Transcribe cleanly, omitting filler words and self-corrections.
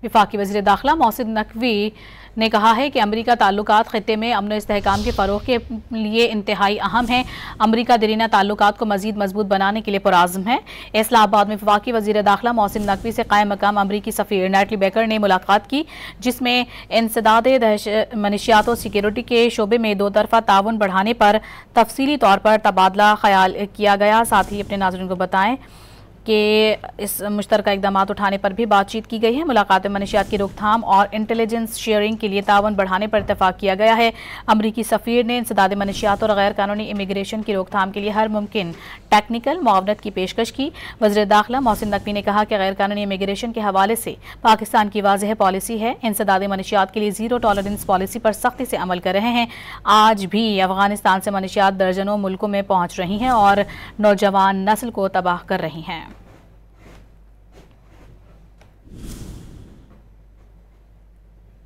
वफाकी वज़ीर दाखिला मोहसिन नकवी ने कहा है कि अमरीका ताल्लुकात ख़ित्ते में अमन इस्तेहकाम के फ़रोग़ के लिए इंतहाई अहम है। अमरीका दरीना ताल्लुकात को मज़ीद मजबूत बनाने के लिए पुरआज़्म है। इस्लामाबाद में वफाकी वज़ीर दाखिला मोहसिन नकवी से क़ायम मकाम अमरीकी सफ़ीर नेटली बेकर ने मुलाकात की, जिसमें इंसदाद मनशियात और सिक्योरिटी के शोबे में दो तरफ़ा ताउन बढ़ाने पर तफसीली तौर पर तबादला ख्याल किया गया। साथ ही अपने नाज़रीन को बताएं कि इस मुश्तरका इक़दामात उठाने पर भी बातचीत की गई है। मुलाकात में मनशियात की रोकथाम और इंटेलिजेंस शेयरिंग के लिए ताउन बढ़ाने पर इत्तफ़ाक़ किया गया है। अमरीकी सफ़ीर ने इंसदाद मनशियात और गैर कानूनी इमिग्रेशन की रोकथाम के लिए हर मुमकिन टेक्निकल मुआवनत की पेशकश की। वज़ीर दाखिला मोहसिन नकवी ने कहा कि गैर कानूनी इमिग्रेशन के हवाले से पाकिस्तान की वाज़ेह पॉलिसी है। इंसदाद मनशियात के लिए ज़ीरो टॉलरेंस पॉलिसी पर सख्ती से अमल कर रहे हैं। आज भी अफ़गानिस्तान से मनशियात दर्जनों मुल्कों में पहुँच रही हैं और नौजवान नस्ल को तबाह कर रही हैं।